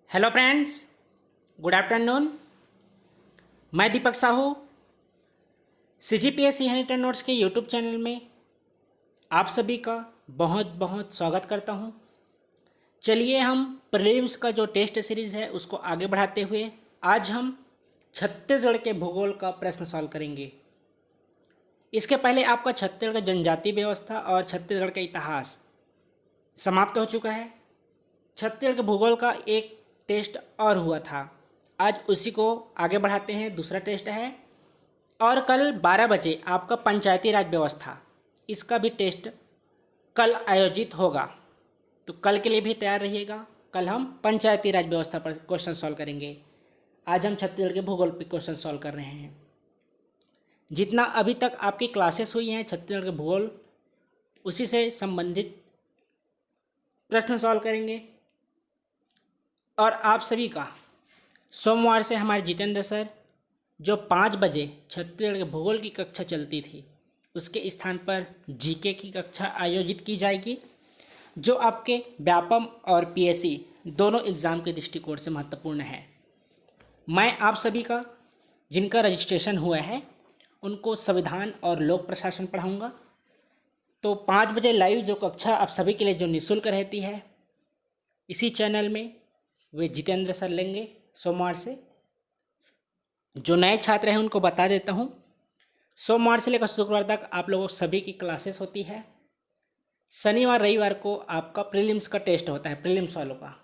Hello friends, good afternoon. मैं दीपक Sahu CGPSC handwritten notes के YouTube channel में आप सभी का बहुत बहुत स्वागत करता हूं। चलिए हम प्रीलिम्स का जो टेस्ट सीरीज़ है उसको आगे बढ़ाते हुए आज हम छत्तीसगढ़ के भूगोल का प्रश्न सॉल्व करेंगे। इसके पहले आपका छत्तीसगढ़ का जनजाति व्यवस्था और छत्तीसगढ़ का इतिहास समाप्त हो चुका है। छत्तीसगढ़ के भूगोल का एक टेस्ट और हुआ था, आज उसी को आगे बढ़ाते हैं। दूसरा टेस्ट है और कल 12 बजे आपका पंचायती राज व्यवस्था, इसका भी टेस्ट कल आयोजित होगा, तो कल के लिए भी तैयार रहिएगा। कल हम पंचायती राज व्यवस्था पर क्वेश्चन सॉल्व करेंगे। आज हम छत्तीसगढ़ के भूगोल पर क्वेश्चन सॉल्व कर रहे हैं। जितना अभी तक आपकी क्लासेस हुई हैं छत्तीसगढ़ के भूगोल, उसी से संबंधित प्रश्न सॉल्व करेंगे। और आप सभी का सोमवार से हमारे जितेंद्र सर जो 5 बजे छत्तीसगढ़ के भूगोल की कक्षा चलती थी, उसके स्थान पर जीके की कक्षा आयोजित की जाएगी, जो आपके व्यापम और PSC दोनों एग्ज़ाम के दृष्टिकोण से महत्वपूर्ण है। मैं आप सभी का जिनका रजिस्ट्रेशन हुआ है उनको संविधान और लोक प्रशासन पढ़ाऊँगा। तो 5 बजे लाइव जो कक्षा आप सभी के लिए जो निःशुल्क रहती है, इसी चैनल में वे जितेंद्र सर लेंगे सोमवार से। जो नए छात्र हैं उनको बता देता हूँ, सोमवार से लेकर शुक्रवार तक आप लोगों सभी की क्लासेस होती है। शनिवार रविवार को आपका प्रीलिम्स का टेस्ट होता है, प्रीलिम्स वालों का।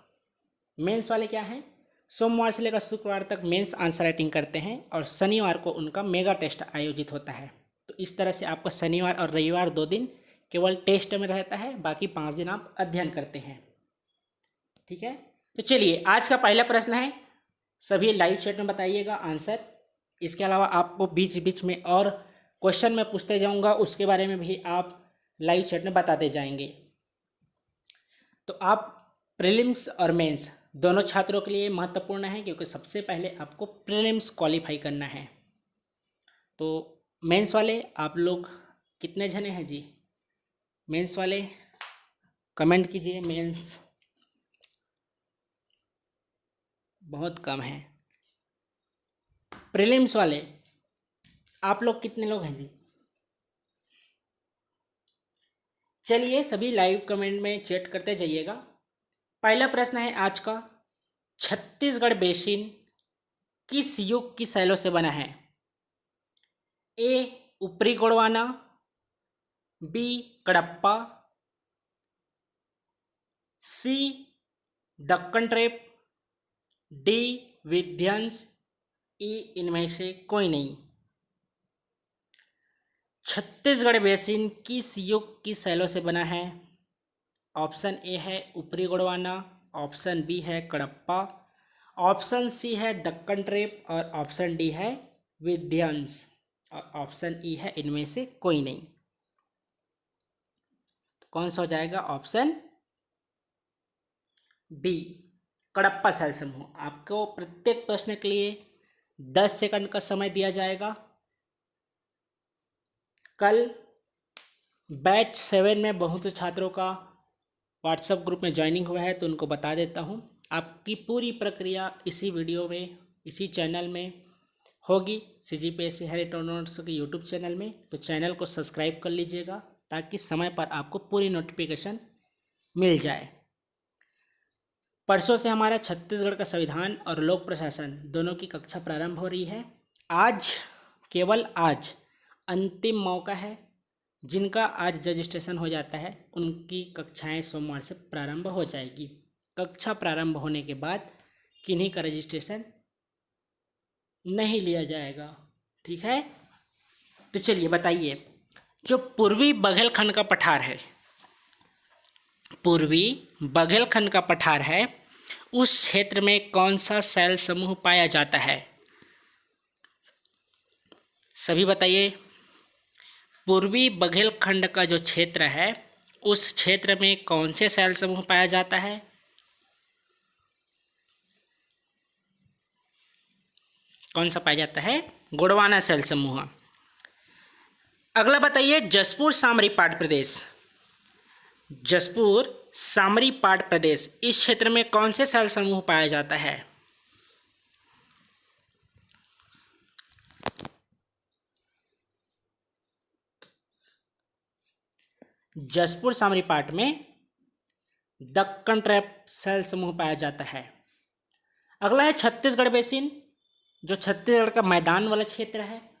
मेंस वाले क्या हैं, सोमवार से लेकर शुक्रवार तक मेंस आंसर राइटिंग करते हैं और शनिवार को उनका मेगा टेस्ट आयोजित होता है। तो इस तरह से आपका शनिवार और रविवार 2 दिन केवल टेस्ट में रहता है, बाकी 5 दिन आप अध्ययन करते हैं। ठीक है, तो चलिए आज का पहला प्रश्न है, सभी लाइव चैट में बताइएगा आंसर। इसके अलावा आपको बीच बीच में और क्वेश्चन मैं पूछते जाऊंगा, उसके बारे में भी आप लाइव चैट में बताते जाएंगे। तो आप प्रीलिम्स और मेंस दोनों छात्रों के लिए महत्वपूर्ण है, क्योंकि सबसे पहले आपको प्रीलिम्स क्वालिफाई करना है। तो मेंस वाले आप लोग कितने जने हैं जी? मेंस वाले कमेंट कीजिए। मेंस बहुत कम है। प्रीलिम्स वाले आप लोग कितने लोग हैं जी? चलिए सभी लाइव कमेंट में चैट करते जाइएगा। पहला प्रश्न है आज का, छत्तीसगढ़ बेसिन किस युग की शैलों से बना है? ए ऊपरी गोंडवाना, बी कडप्पा, सी दक्कन ट्रेप, डी विध्वंस, ई इनमें से कोई नहीं। छत्तीसगढ़ बेसिन किस युग की शैलों से बना है? ऑप्शन ए है ऊपरी गोंडवाना, ऑप्शन बी है कडप्पा, ऑप्शन सी है दक्कन ट्रेप और ऑप्शन डी है विध्वंस और ऑप्शन ई है इनमें से कोई नहीं। तो कौन सा हो जाएगा? ऑप्शन बी कडप्पा शैल समूह। आपको प्रत्येक प्रश्न के लिए 10 सेकंड का समय दिया जाएगा। कल बैच 7 में बहुत से छात्रों का व्हाट्सएप ग्रुप में ज्वाइनिंग हुआ है, तो उनको बता देता हूँ। आपकी पूरी प्रक्रिया इसी वीडियो में, इसी चैनल में होगी, CGPSC हैंडरिटन नोट्स के यूट्यूब चैनल में। तो चैनल को सब्सक्राइब कर लीजिएगा ताकि समय पर आपको पूरी नोटिफिकेशन मिल जाए। परसों से हमारा छत्तीसगढ़ का संविधान और लोक प्रशासन दोनों की कक्षा प्रारंभ हो रही है। आज, केवल आज अंतिम मौका है। जिनका आज रजिस्ट्रेशन हो जाता है उनकी कक्षाएं सोमवार से प्रारंभ हो जाएगी। कक्षा प्रारंभ होने के बाद किन्हीं का रजिस्ट्रेशन नहीं लिया जाएगा। ठीक है, तो चलिए बताइए, जो पूर्वी बघेलखंड का पठार है, पूर्वी बघेलखंड का पठार है, उस क्षेत्र में कौन सा शैल समूह पाया जाता है? सभी बताइए। पूर्वी बघेलखंड का जो क्षेत्र है, उस क्षेत्र में कौन से शैल समूह पाया जाता है? कौन सा पाया जाता है? गोंडवाना शैल समूह। अगला बताइए, जसपुर सामरी पाठ प्रदेश, जसपुर सामरी पाट प्रदेश, इस क्षेत्र में कौन से शैल समूह पाया जाता है? जसपुर सामरी पाट में दक्कन ट्रैप शैल समूह पाया जाता है। अगला है छत्तीसगढ़ बेसिन, जो छत्तीसगढ़ का मैदान वाला क्षेत्र है।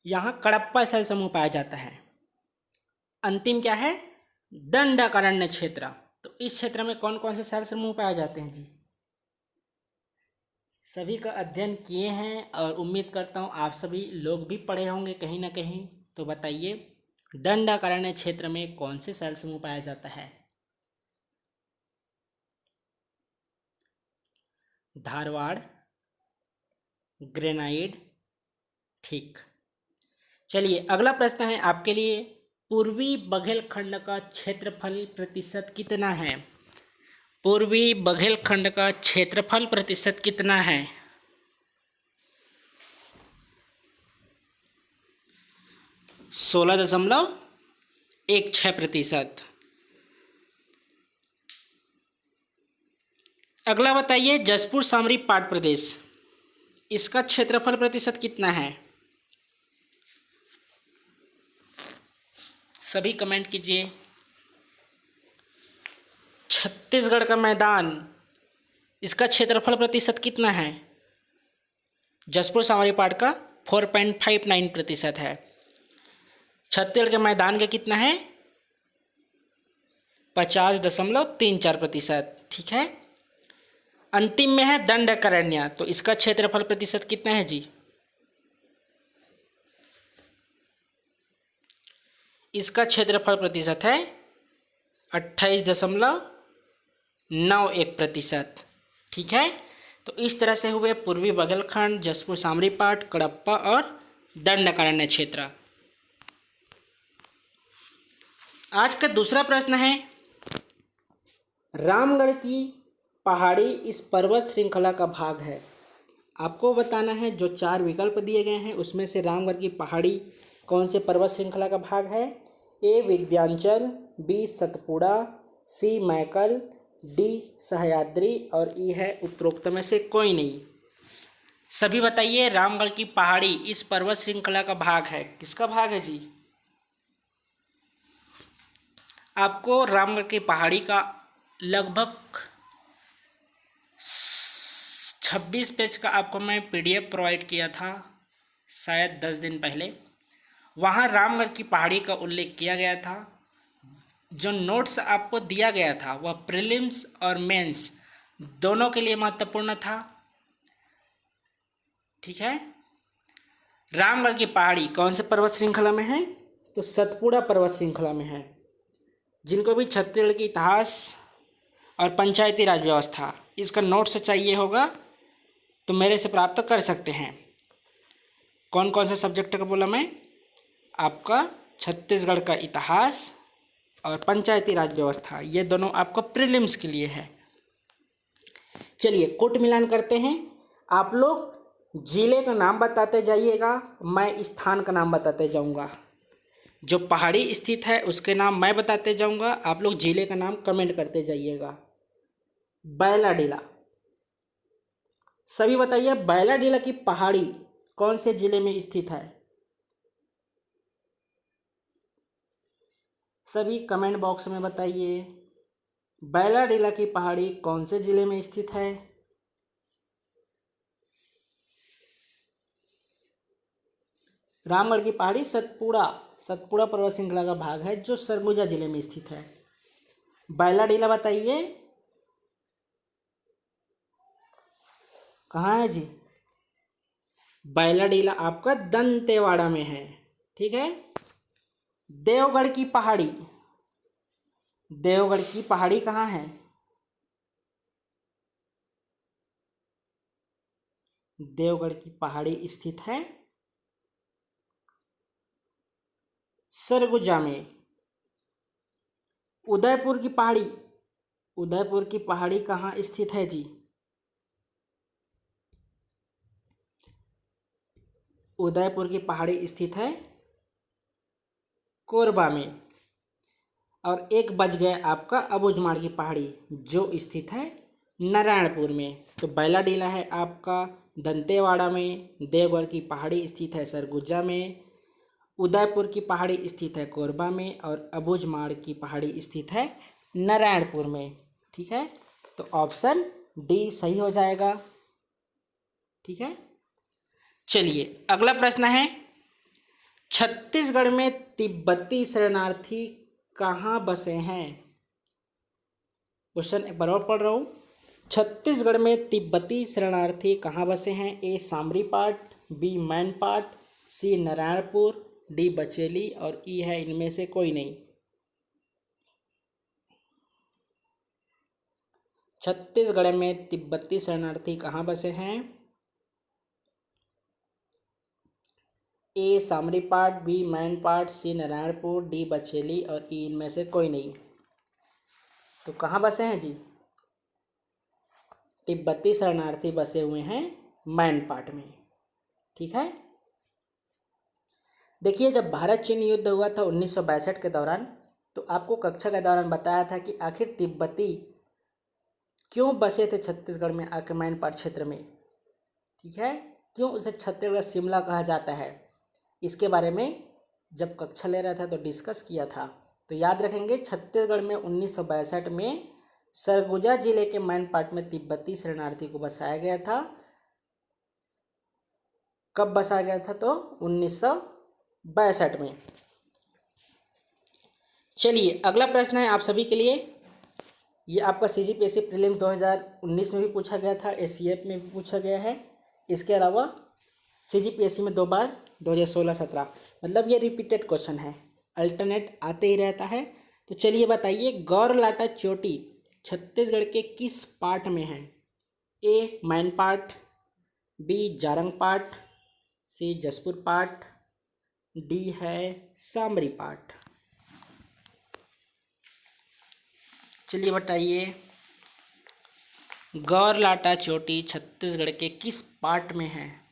यहां कडप्पा शैल समूह पाया जाता है। अंतिम क्या है? दंडकारण्य क्षेत्र। तो इस क्षेत्र में कौन कौन से शैल समूह पाए जाते हैं जी? सभी का अध्ययन किए हैं और उम्मीद करता हूँ आप सभी लोग भी पढ़े होंगे कहीं ना कहीं। तो बताइए, दंडकारण्य क्षेत्र में कौन से शैल समूह पाया जाता है? धारवाड़, ग्रेनाइट। ठीक। चलिए अगला प्रश्न है आपके लिए, पूर्वी बघेलखंड का क्षेत्रफल प्रतिशत कितना है? पूर्वी बघेलखंड का क्षेत्रफल प्रतिशत कितना है? 16.16%। अगला बताइए, जसपुर सामरी पाट प्रदेश, इसका क्षेत्रफल प्रतिशत कितना है? सभी कमेंट कीजिए। छत्तीसगढ़ का मैदान, इसका क्षेत्रफल प्रतिशत कितना है? जसपुर सामरी पाट का 4.59% है। छत्तीसगढ़ के मैदान का कितना है? 50.34%। ठीक है। अंतिम में है दंडकारण्य, तो इसका क्षेत्रफल प्रतिशत कितना है जी? इसका क्षेत्रफल प्रतिशत है 28.91%। ठीक है। तो इस तरह से हुए पूर्वी बघेलखंड, जसपुर सामरी पाट, कडप्पा और दंडकारण्य क्षेत्र। आज का दूसरा प्रश्न है, रामगढ़ की पहाड़ी इस पर्वत श्रृंखला का भाग है। आपको बताना है, जो 4 विकल्प दिए गए हैं उसमें से रामगढ़ की पहाड़ी कौन से पर्वत श्रृंखला का भाग है? ए विंध्याचल, बी सतपुड़ा, सी मैकल, डी सह्याद्री और ई है उपरोक्त में से कोई नहीं। सभी बताइए, रामगढ़ की पहाड़ी इस पर्वत श्रृंखला का भाग है, किसका भाग है जी? आपको रामगढ़ की पहाड़ी का लगभग 26 पेज का आपको मैं PDF प्रोवाइड किया था शायद 10 दिन पहले। वहाँ रामगढ़ की पहाड़ी का उल्लेख किया गया था। जो नोट्स आपको दिया गया था वह प्रीलिम्स और मेंस दोनों के लिए महत्वपूर्ण था। ठीक है। रामगढ़ की पहाड़ी कौन से पर्वत श्रृंखला में है? तो सतपुड़ा पर्वत श्रृंखला में है। जिनको भी छत्तीसगढ़ की इतिहास और पंचायती राज व्यवस्था इसका नोट्स चाहिए होगा तो मेरे से प्राप्त कर सकते हैं। कौन कौन से सब्जेक्ट का बोला मैं? आपका छत्तीसगढ़ का इतिहास और पंचायती राज व्यवस्था, ये दोनों आपको प्रीलिम्स के लिए है। चलिए कोट मिलान करते हैं। आप लोग जिले का नाम बताते जाइएगा, मैं स्थान का नाम बताते जाऊंगा। जो पहाड़ी स्थित है उसके नाम मैं बताते जाऊंगा, आप लोग जिले का नाम कमेंट करते जाइएगा। बैलाडीला, सभी बताइए बैलाडीला की पहाड़ी कौन से जिले में स्थित है? सभी कमेंट बॉक्स में बताइए, बैलाडीला की पहाड़ी कौन से जिले में स्थित है? रामगढ़ की पहाड़ी सतपुड़ा पर्वत श्रृंखला का भाग है जो सरगुजा जिले में स्थित है। बैलाडीला बताइए कहाँ है जी? बैलाडीला आपका दंतेवाड़ा में है। ठीक है। देवगढ़ की पहाड़ी, देवगढ़ की पहाड़ी कहाँ है? देवगढ़ की पहाड़ी स्थित है सरगुजा में। उदयपुर की पहाड़ी, उदयपुर की पहाड़ी कहाँ स्थित है जी? उदयपुर की पहाड़ी स्थित है कोरबा में, और एक बच गया आपका अबूझमाड़ की पहाड़ी जो स्थित है नारायणपुर में। तो बैलाडीला है आपका दंतेवाड़ा में, देवगढ़ की पहाड़ी स्थित है सरगुजा में, उदयपुर की पहाड़ी स्थित है कोरबा में, और अबूझमाड़ की पहाड़ी स्थित है नारायणपुर में। ठीक है, तो ऑप्शन डी सही हो जाएगा। ठीक है, चलिए अगला प्रश्न है, छत्तीसगढ़ में तिब्बती शरणार्थी कहाँ बसे हैं? क्वेश्चन एक बार और पढ़ रहा हूँ। छत्तीसगढ़ में तिब्बती शरणार्थी कहाँ बसे हैं? ए सामरीपाट, बी मैनपाट, सी नारायणपुर, डी बचेली और ई है इनमें से कोई नहीं। छत्तीसगढ़ में तिब्बती शरणार्थी कहाँ बसे हैं? ए सामरीपाट, बी मैनपाट, सी नारायणपुर, डी बचेली और ई इनमें से कोई नहीं। तो कहाँ बसे हैं जी? तिब्बती शरणार्थी बसे हुए हैं मैनपाट में। ठीक है, देखिए जब भारत चीन युद्ध हुआ था 1962 के दौरान, तो आपको कक्षा के दौरान बताया था कि आखिर तिब्बती क्यों बसे थे छत्तीसगढ़ में आकर मैनपाट क्षेत्र में। ठीक है, क्यों उसे छत्तीसगढ़ शिमला कहा जाता है, इसके बारे में जब कक्षा ले रहा था तो डिस्कस किया था। तो याद रखेंगे, छत्तीसगढ़ में 1962 में सरगुजा जिले के मैनपाट में तिब्बती शरणार्थी को बसाया गया था। कब बसाया गया था? तो 1962 में। चलिए अगला प्रश्न है आप सभी के लिए। ये आपका CGPSC प्रीलिम्स 2019 में भी पूछा गया था, ACF में भी पूछा गया है। इसके अलावा CGPSC में 2 बार 2016-17, मतलब ये रिपीटेड क्वेश्चन है, अल्टरनेट आते ही रहता है। तो चलिए बताइए, गौरलाटा चोटी छत्तीसगढ़ के किस पार्ट में है? ए मैनपाट, बी जारंग पाट, सी जसपुर पाट, डी है सामरी पाट। चलिए बताइए, गौरलाटा चोटी छत्तीसगढ़ के किस पार्ट में है?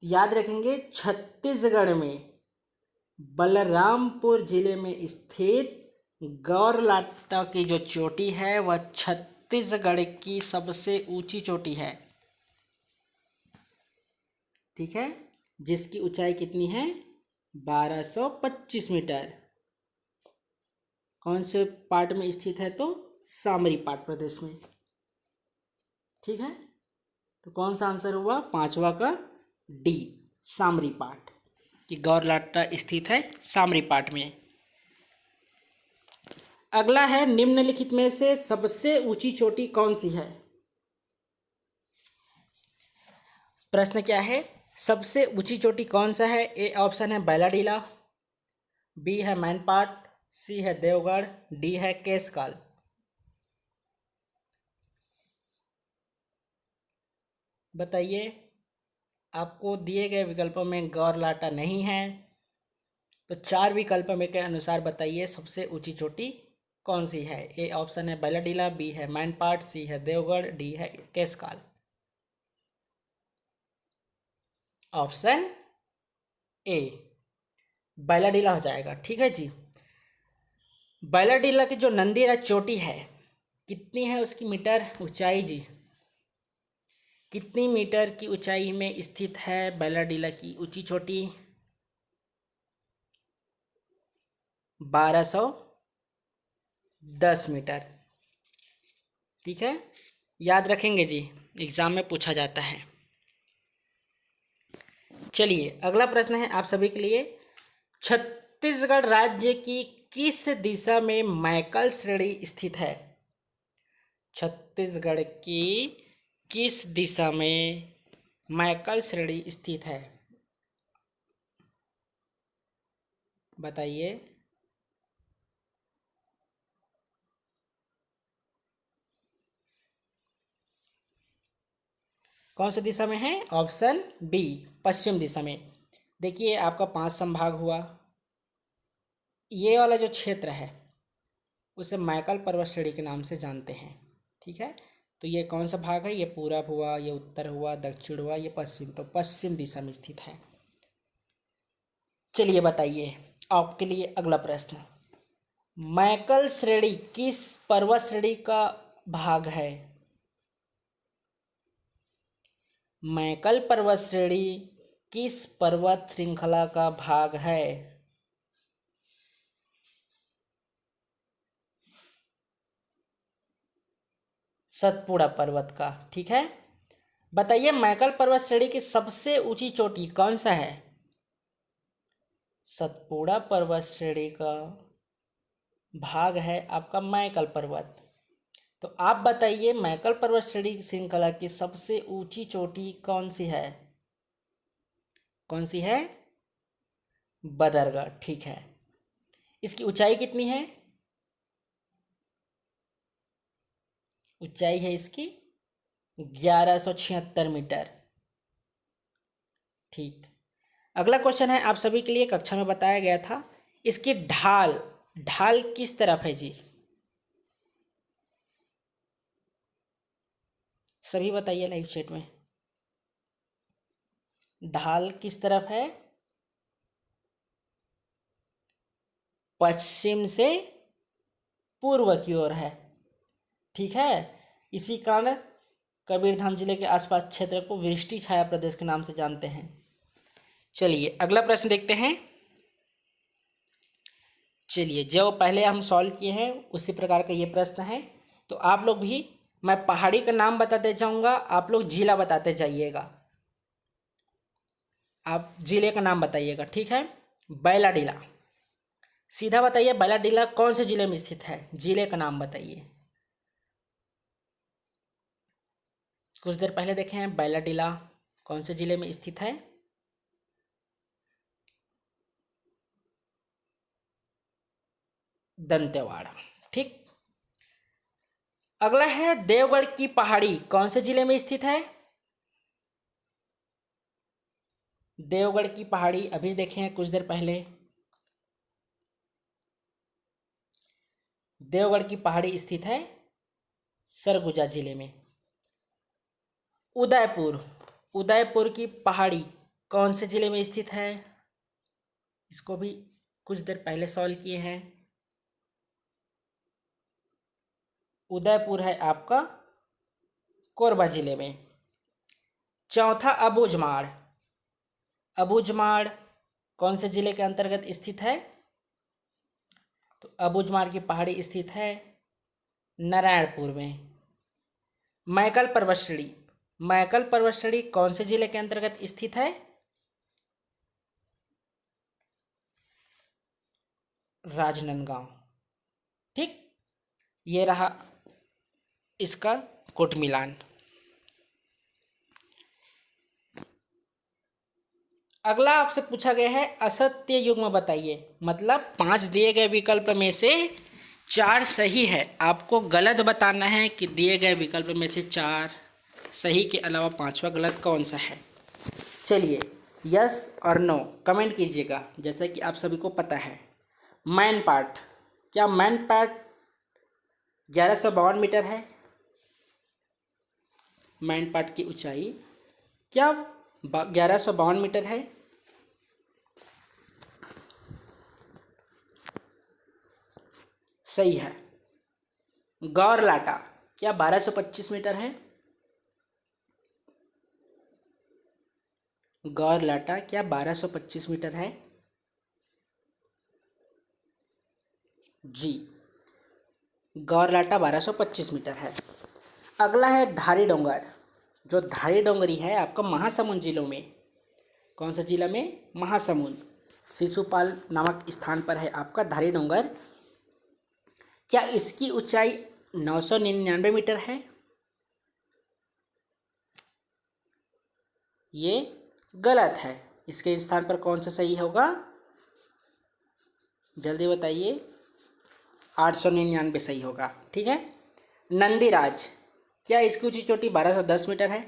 याद रखेंगे, छत्तीसगढ़ में बलरामपुर जिले में स्थित गौरलाटा की जो चोटी है वह छत्तीसगढ़ की सबसे ऊंची चोटी है। ठीक है, जिसकी ऊंचाई कितनी है? 1225 मीटर। कौन से पार्ट में स्थित है? तो सामरी पाट प्रदेश में। ठीक है, तो कौन सा आंसर हुआ? 5वां का डी, सामरी पाट, कि गौरलाटा स्थित है सामरी पाट में। अगला है, निम्नलिखित में से सबसे ऊंची चोटी कौन सी है? प्रश्न क्या है, सबसे ऊंची चोटी कौन सा है? ए ऑप्शन है बैलाडीला, बी है मैनपाट, सी है देवगढ़, डी है केशकाल। बताइए, आपको दिए गए विकल्पों में गौरलाटा नहीं है, तो 4 विकल्पों में के अनुसार बताइए सबसे ऊंची चोटी कौन सी है? ए ऑप्शन है बैलाडीला, बी है मैनपाट, सी है देवगढ़, डी है केशकाल। ऑप्शन ए बैलाडीला हो जाएगा। ठीक है जी, बैलाडीला की जो नंदीरा चोटी है कितनी है उसकी मीटर ऊंचाई जी? कितनी मीटर की ऊंचाई में स्थित है बैलाडीला की ऊंची चोटी? 1210 मीटर। ठीक है, याद रखेंगे जी, एग्जाम में पूछा जाता है। चलिए अगला प्रश्न है आप सभी के लिए, छत्तीसगढ़ राज्य की किस दिशा में मैकल श्रेणी स्थित है? छत्तीसगढ़ की किस दिशा में मैकल श्रेणी स्थित है? बताइए। कौन सी दिशा में है? ऑप्शन बी, पश्चिम दिशा में। देखिए आपका 5 संभाग हुआ, ये वाला जो क्षेत्र है उसे मैकल पर्वत श्रेणी के नाम से जानते हैं। ठीक है, तो ये कौन सा भाग है? ये पूरब हुआ, ये उत्तर हुआ, दक्षिण हुआ, ये पश्चिम, तो पश्चिम दिशा में स्थित है। चलिए बताइए, आपके लिए अगला प्रश्न। मैकल श्रेणी किस पर्वत श्रेणी का भाग है? मैकल पर्वत श्रेणी किस पर्वत श्रृंखला का भाग है? सतपुड़ा पर्वत का। ठीक है, बताइए मैकल पर्वत श्रेणी की सबसे ऊंची चोटी कौन सा है? सतपुड़ा पर्वत श्रेणी का भाग है आपका मैकल पर्वत। तो आप बताइए मैकल पर्वत श्रेणी श्रृंखला की सबसे ऊंची चोटी कौन सी है? कौन सी है? बदरगढ़। ठीक है, इसकी ऊंचाई कितनी है? ऊंचाई है इसकी 1176 मीटर। ठीक, अगला क्वेश्चन है आप सभी के लिए, कक्षा में बताया गया था। इसकी ढाल ढाल किस तरफ है जी? सभी बताइए लाइव चैट में, ढाल किस तरफ है? पश्चिम से पूर्व की ओर है। ठीक है, इसी कारण कबीरधाम जिले के आसपास क्षेत्र को वृष्टि छाया प्रदेश के नाम से जानते हैं। चलिए अगला प्रश्न देखते हैं। चलिए, जो पहले हम सॉल्व किए हैं उसी प्रकार का ये प्रश्न है। तो आप लोग भी, मैं पहाड़ी का नाम बताते जाऊंगा, आप लोग जिला बताते जाइएगा। आप जिले का नाम बताइएगा। ठीक है, बैलाडीला। सीधा बताइए बैलाडीला कौन से जिले में स्थित है? जिले का नाम बताइए। कुछ देर पहले देखे हैं बैलाडीला कौन से जिले में स्थित है? दंतेवाड़ा। ठीक, अगला है देवगढ़ की पहाड़ी कौन से जिले में स्थित है? देवगढ़ की पहाड़ी अभी देखे हैं कुछ देर पहले। देवगढ़ की पहाड़ी स्थित है सरगुजा जिले में। उदयपुर, उदयपुर की पहाड़ी कौन से जिले में स्थित है? इसको भी कुछ देर पहले सॉल्व किए हैं। उदयपुर है आपका कोरबा जिले में। चौथा अबूझमाड़, अबूझमाड़ कौन से जिले के अंतर्गत स्थित है? तो अबूझमाड़ की पहाड़ी स्थित है नारायणपुर में। मैकल पर्वत श्रेणी, मैकल पर्वत श्रेणी कौन से जिले के अंतर्गत स्थित है? राजनांदगांव। ठीक, ये रहा इसका कोट मिलान। अगला आपसे पूछा गया है असत्य युग्म बताइए, मतलब 5 दिए गए विकल्प में से 4 सही है। आपको गलत बताना है कि दिए गए विकल्प में से 4 सही के अलावा 5वां गलत कौन सा है। चलिए यस और नो कमेंट कीजिएगा। जैसा कि आप सभी को पता है, मैन पार्ट, क्या मैन पार्ट 1152 मीटर है? मैन पार्ट की ऊंचाई क्या 1152 मीटर है? सही है। गौरलाटा क्या 1225 मीटर है? गौरलाटा क्या 1225 मीटर है? जी, गौरलाटा 1225 मीटर है। अगला है धारी डोंगर, जो धारी डोंगरी है आपका महासमुंद जिलों में। कौन सा जिला में? महासमुंद। शिशुपाल नामक स्थान पर है आपका धारी डोंगर। क्या इसकी ऊंचाई 999 मीटर है? ये गलत है। इसके स्थान पर कौन सा सही होगा? जल्दी बताइए। 899 सही होगा। ठीक है। नंदीराज, क्या इसकी ऊंची चोटी 1210 मीटर है?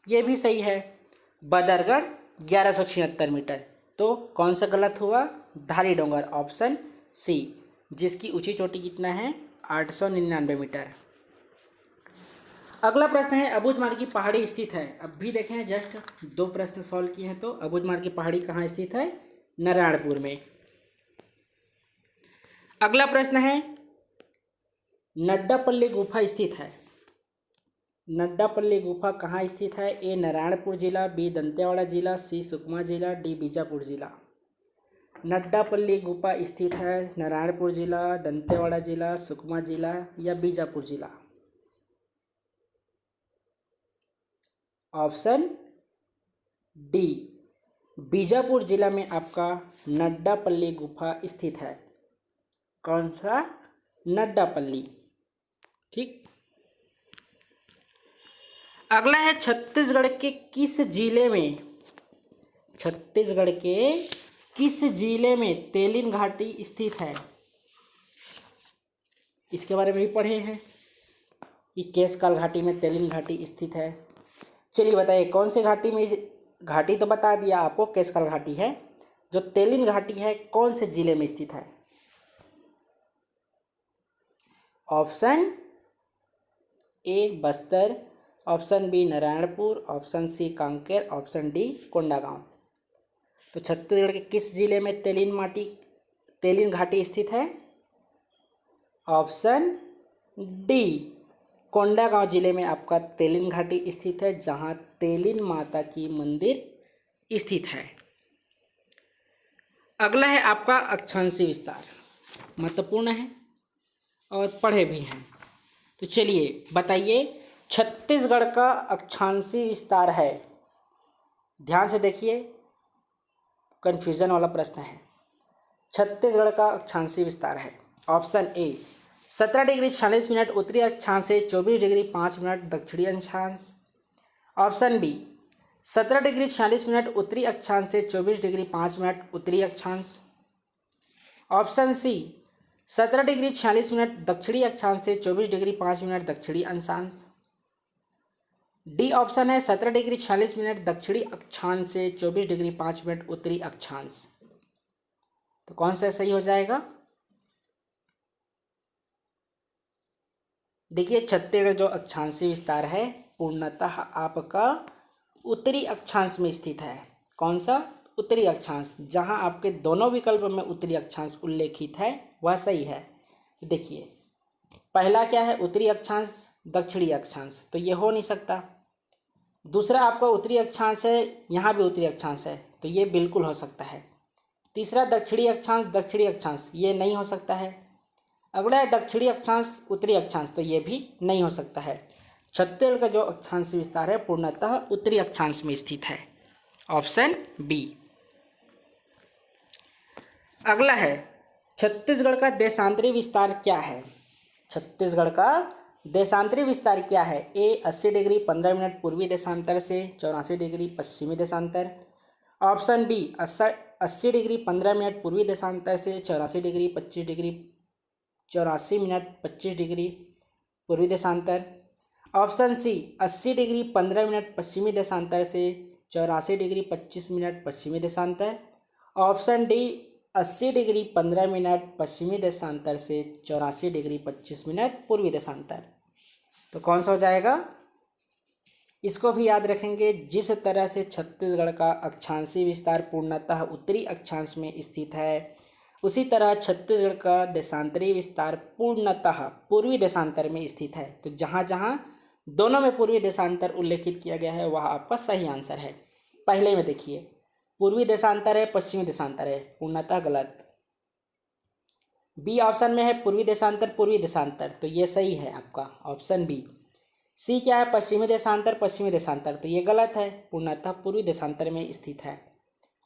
ये भी सही है। बदरगढ़ 1176 मीटर। तो कौन सा गलत हुआ? धारी डोंगर ऑप्शन सी, जिसकी ऊंची चोटी कितना है? 899 मीटर। अगला प्रश्न है अबूझमाड़ की पहाड़ी स्थित है। अब भी देखें, जस्ट 2 प्रश्न सॉल्व किए हैं। तो अबूझमाड़ की पहाड़ी कहाँ स्थित है? नारायणपुर में। अगला प्रश्न है नड्डापल्ली गुफा स्थित है। नड्डापल्ली गुफा कहाँ स्थित है? ए नारायणपुर जिला, बी दंतेवाड़ा जिला, सी सुकमा जिला, डी बीजापुर जिला। नड्डापल्ली गुफा स्थित है नारायणपुर जिला, दंतेवाड़ा जिला, सुकमा जिला या बीजापुर जिला? ऑप्शन डी, बीजापुर जिला में आपका नड्डापल्ली गुफा स्थित है। कौन सा? नड्डापल्ली। ठीक। अगला है छत्तीसगढ़ के किस जिले में, छत्तीसगढ़ के किस जिले में तेलिन घाटी स्थित है? इसके बारे में भी पढ़े हैं कि केशकाल घाटी में तेलिन घाटी स्थित है। चलिए बताइए कौन से घाटी में? घाटी तो बता दिया आपको, केशकाल घाटी है। जो तेलिन घाटी है कौन से जिले में स्थित है? Option A Bastar, option B Narayanpur, option C Kanker, option D Kondagaon. तो छत्तीसगढ़ के किस जिले में तेलिन घाटी स्थित है? ऑप्शन डी, कोंडागांव जिले में आपका तेलिन घाटी स्थित है, जहां तेलिन माता की मंदिर स्थित है। अगला है आपका अक्षांशीय विस्तार, महत्वपूर्ण है और पढ़े भी हैं। तो चलिए बताइए, छत्तीसगढ़ का अक्षांशीय विस्तार है। ध्यान से देखिए, कन्फ्यूजन वाला प्रश्न है। छत्तीसगढ़ का अक्षांशीय विस्तार है। ऑप्शन ए 17 डिग्री 46 मिनट उत्तरी अक्षांश से 24 डिग्री 5 मिनट दक्षिणी अक्षांश। ऑप्शन बी 17 डिग्री 46 मिनट उत्तरी अक्षांश से 24 डिग्री 5 मिनट उत्तरी अक्षांश। ऑप्शन सी 17 डिग्री 46 मिनट दक्षिणी अक्षांश से 24 डिग्री 5 मिनट दक्षिणी अक्षांश। डी ऑप्शन है 17 डिग्री 46 मिनट दक्षिणी अक्षांश से 24 डिग्री 5 मिनट उत्तरी अक्षांश। तो कौन सा सही हो जाएगा? देखिए, छत्तीसगढ़ जो अक्षांशीय विस्तार है पूर्णतः आपका उत्तरी अक्षांश में स्थित है। कौन सा? उत्तरी अक्षांश। जहां आपके दोनों विकल्प में उत्तरी अक्षांश उल्लेखित है वह सही है। देखिए, पहला क्या है? उत्तरी अक्षांश दक्षिणी अक्षांश, तो ये हो नहीं सकता। दूसरा आपका उत्तरी अक्षांश है, यहाँ भी उत्तरी अक्षांश है, तो ये बिल्कुल हो सकता है। तीसरा दक्षिणी अक्षांश, ये नहीं हो सकता है। अगला है दक्षिणी अक्षांश उत्तरी अक्षांश, तो ये भी नहीं हो सकता है। छत्तीसगढ़ का जो अक्षांशीय विस्तार है पूर्णतः उत्तरी अक्षांश में स्थित है। Option B. अगला है छत्तीसगढ़ का देशांतरी विस्तार क्या है? छत्तीसगढ़ का देशांतरी विस्तार क्या है? ए 80 डिग्री 15 मिनट पूर्वी देशांतर से 84 डिग्री पश्चिमी देशांतर। ऑप्शन बी 80 डिग्री 15 मिनट पूर्वी देशांतर से 84 डिग्री 25 डिग्री पूर्वी देशांतर। ऑप्शन सी 80 डिग्री 15 मिनट पश्चिमी देशांतर से 84 डिग्री 25 मिनट पश्चिमी देशांतर। ऑप्शन डी 80 डिग्री 15 मिनट पश्चिमी देशांतर से 84 डिग्री 25 मिनट पूर्वी देशांतर। तो कौन सा हो जाएगा? इसको भी याद रखेंगे, जिस तरह से छत्तीसगढ़ का अक्षांशीय विस्तार पूर्णतः उत्तरी अक्षांश में स्थित है, उसी तरह छत्तीसगढ़ का देशांतरीय विस्तार पूर्णतः पूर्वी देशांतर में स्थित है। तो जहाँ जहाँ दोनों में पूर्वी देशांतर उल्लेखित किया गया है वह आपका सही आंसर है। पहले में देखिए, पूर्वी देशांतर है, पश्चिमी देशांतर है, पूर्णतः गलत। बी ऑप्शन में है पूर्वी देशांतर, तो ये सही है आपका ऑप्शन बी। सी क्या है? पश्चिमी देशांतर, तो ये गलत है, पूर्णतः पूर्वी देशांतर में स्थित है।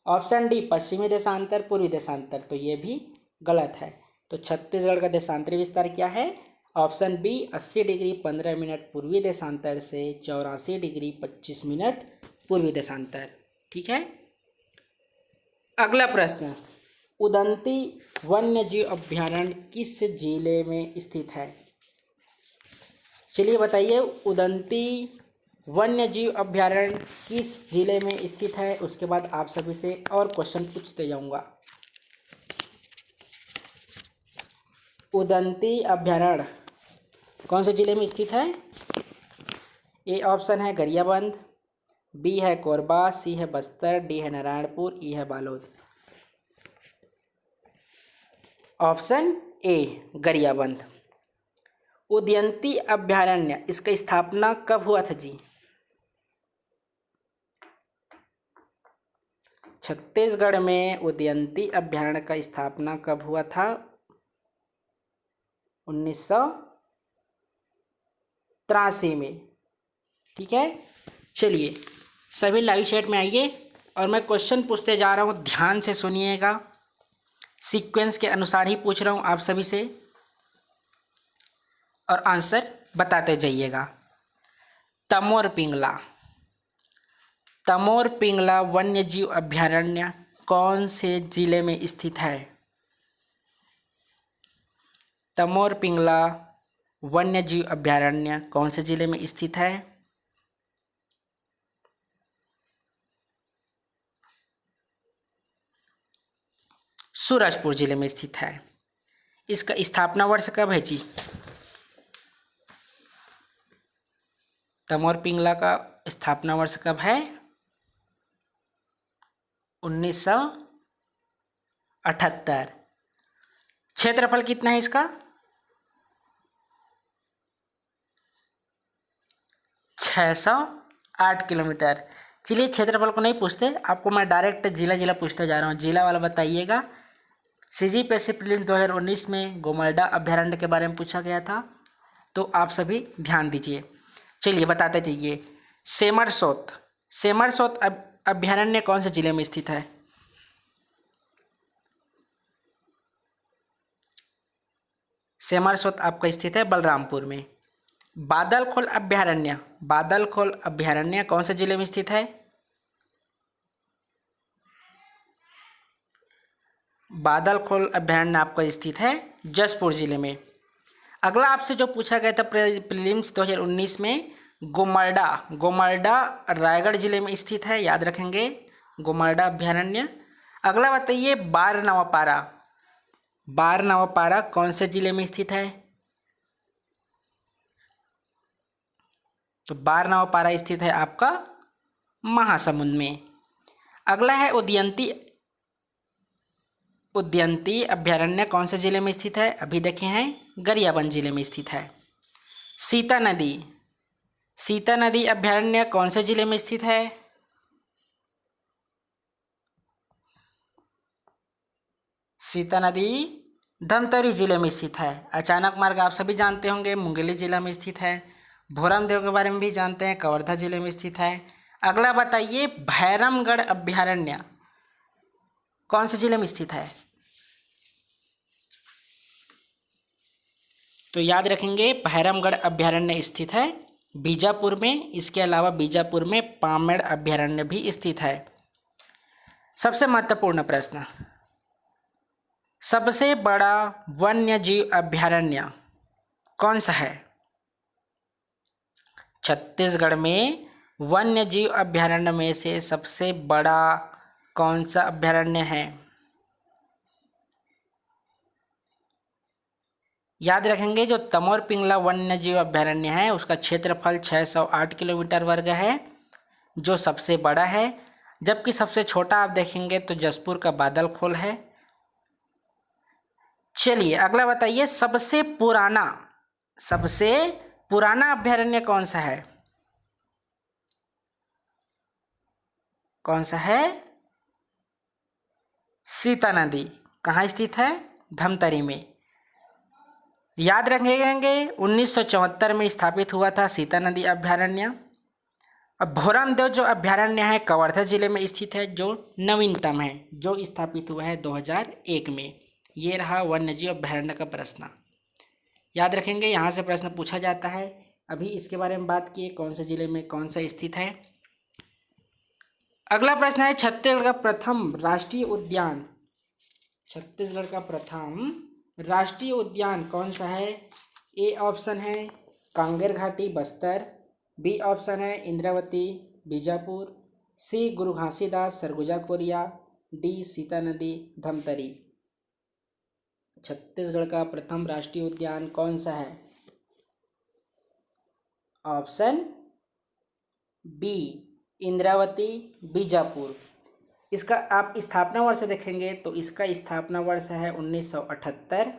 ऑप्शन डी पश्चिमी देशांतर पूर्वी देशांतर, तो ये भी गलत है। तो छत्तीसगढ़ का देशांतरी विस्तार क्या है? ऑप्शन बी 80 डिग्री 15 मिनट पूर्वी देशांतर से 84 डिग्री 25 मिनट पूर्वी देशांतर। ठीक है। अगला प्रश्न, उदंती वन्यजीव अभ्यारण्य किस जिले में स्थित है? चलिए बताइए, उदंती वन्यजीव अभ्यारण्य किस जिले में स्थित है? उसके बाद आप सभी से और क्वेश्चन पूछते जाऊंगा। उदंती अभ्यारण्य कौन से जिले में स्थित है? ए ऑप्शन है गरियाबंद, बी है कोरबा, सी है बस्तर, डी है नारायणपुर, ई है बालोद। Option A Gariaband. उदयंती अभ्यारण्य, इसका स्थापना कब हुआ था जी? छत्तीसगढ़ में उदयंती अभ्यारण्य का स्थापना कब हुआ था? 1983 में। ठीक है, चलिए सभी लाइव चैट में आइए और मैं क्वेश्चन पूछते जा रहा हूँ, ध्यान से सुनिएगा, सीक्वेंस के अनुसार ही पूछ रहा हूँ आप सभी से और आंसर बताते जाइएगा। तमोर पिंगला, तमोर पिंगला वन्य जीव अभ्यारण्य कौन से जिले में स्थित है? तमोर पिंगला वन्य जीव अभ्यारण्य कौन से जिले में स्थित है? सूरजपुर जिले में स्थित है। इसका स्थापना वर्ष कब है जी? तमोर पिंगला का स्थापना वर्ष कब है? 1978। क्षेत्रफल कितना है इसका? 608 किलोमीटर। चलिए क्षेत्रफल को नहीं पूछते, आपको मैं डायरेक्ट जिला जिला पूछते जा रहा हूँ। जिला वाला बताइएगा। CGPSC प्रीलिम्स 2019 में गोमल्डा अभ्यारण्य के बारे में पूछा गया था, तो आप सभी ध्यान दीजिए। चलिए बताते जाइए। सेमरसोत, सेमरसोत अभ्यारण्य कौन से जिले में स्थित है? सेमरसोत आपका स्थित है बलरामपुर में। बादलखोल अभ्यारण्य, बादलखोल अभ्यारण्य कौन से जिले में स्थित है? बादलखोल अभ्यारण्य आपका स्थित है जशपुर जिले में। अगला आपसे जो पूछा गया था प्रीलिम्स 2019 में, गोमल्डा, गोमल्डा रायगढ़ जिले में स्थित है, याद रखेंगे गोमल्डा अभ्यारण्य। अगला बताइए बारनवापारा, बारनवापारा कौन से जिले में स्थित है? तो बारनवापारा स्थित है आपका महासमुंद में। अगला है उदयंती, उदयंती अभ्यारण्य कौन से जिले में स्थित है? अभी देखे हैं गरियाबंद जिले में स्थित है। सीता नदी, सीता नदी अभ्यारण्य कौन से जिले में स्थित है? सीता नदी धमतरी जिले में स्थित है। अचानक मार्ग आप सभी जानते होंगे, मुंगेली जिला में स्थित है। भोरमदेव के बारे में भी जानते हैं, कवर्धा जिले में स्थित है। अगला बताइए भैरमगढ़ अभ्यारण्य कौन से जिले में स्थित है? तो याद रखेंगे भैरमगढ़ अभ्यारण्य स्थित है बीजापुर में। इसके अलावा बीजापुर में पामेड़ अभ्यारण्य भी स्थित है। सबसे महत्वपूर्ण प्रश्न, सबसे बड़ा वन्य जीव अभ्यारण्य कौन सा है? छत्तीसगढ़ में वन्य जीव अभ्यारण्य में से सबसे बड़ा कौन सा अभ्यारण्य है? याद रखेंगे जो तमोर पिंगला वन्य जीव अभ्यारण्य है उसका क्षेत्रफल 608 किलोमीटर वर्ग है, जो सबसे बड़ा है। जबकि सबसे छोटा आप देखेंगे तो जशपुर का बादलखोल है। चलिए अगला बताइए सबसे पुराना, सबसे पुराना अभ्यारण्य कौन सा है? कौन सा है? सीता नदी। कहाँ स्थित है? धमतरी में। याद रखेंगे 1974 में स्थापित हुआ था सीता नदी अभ्यारण्य। अब भोरमदेव जो अभ्यारण्य है कवर्धा जिले में स्थित है, जो नवीनतम है, जो स्थापित हुआ है 2001 में। ये रहा वन्यजीव अभ्यारण्य का प्रश्न। याद रखेंगे यहाँ से प्रश्न पूछा जाता है। अभी इसके बारे में बात किए कौन से जिले में कौन सा स्थित है। अगला प्रश्न है छत्तीसगढ़ का प्रथम राष्ट्रीय उद्यान, छत्तीसगढ़ का प्रथम राष्ट्रीय उद्यान कौन सा है? ए ऑप्शन है कांगेर घाटी बस्तर, बी ऑप्शन है इंद्रावती बीजापुर, सी गुरु घासीदास सरगुजा कोरिया, डी सीता नदी धमतरी। छत्तीसगढ़ का प्रथम राष्ट्रीय उद्यान कौन सा है? Option B Indravati Bijapur. इसका आप स्थापना वर्ष देखेंगे तो इसका स्थापना वर्ष है 1978।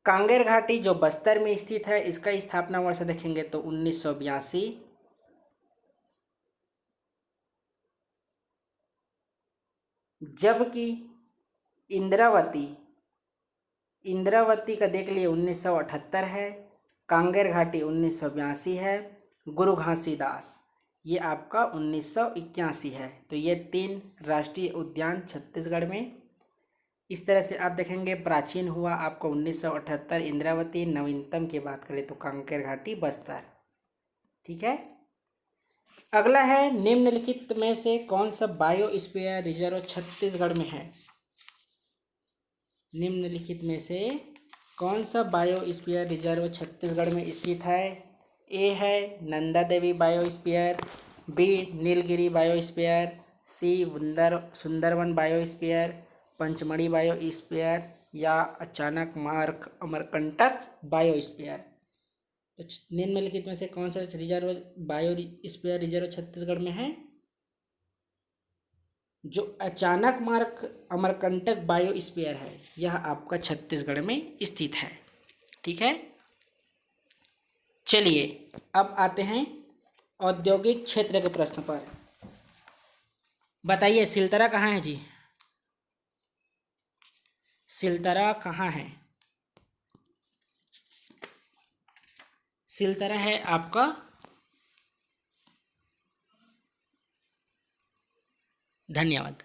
कांगेर घाटी जो बस्तर में स्थित है, इसका स्थापना वर्ष देखेंगे तो 1982। जबकि इंद्रावती का देख लिए 1978 है, कांगेर घाटी 1982 है, गुरु घासीदास ये आपका 1981 है। तो ये 3 राष्ट्रीय उद्यान छत्तीसगढ़ में। इस तरह से आप देखेंगे प्राचीन हुआ आपका 1978 इंद्रावती, नवीनतम की बात करें तो कांकेर घाटी बस्तर। ठीक है। अगला है निम्नलिखित में से कौन सा बायोस्फीयर रिजर्व छत्तीसगढ़ में है। निम्नलिखित में से कौन सा बायोस्फीयर रिजर्व छत्तीसगढ़ में स्थित है। ए है Nanda Devi biosphere, B Nilgiri biosphere, सी सुंदरवन बायोस्फीयर, पंचमढ़ी बायोस्फीयर या अचानक मार्ग अमरकंटक बायोस्फीयर। तो निम्नलिखित में से कौन सा रिजर्व बायोस्फीयर रिजर्व छत्तीसगढ़ में है। जो अचानक मार्ग अमरकंटक बायोस्फीयर है यह आपका छत्तीसगढ़ में स्थित है। ठीक है। चलिए अब आते हैं औद्योगिक क्षेत्र के प्रश्न पर। बताइए सिलतरा कहाँ है जी। सिलतरा कहाँ है। सिलतरा है आपका धन्यवाद।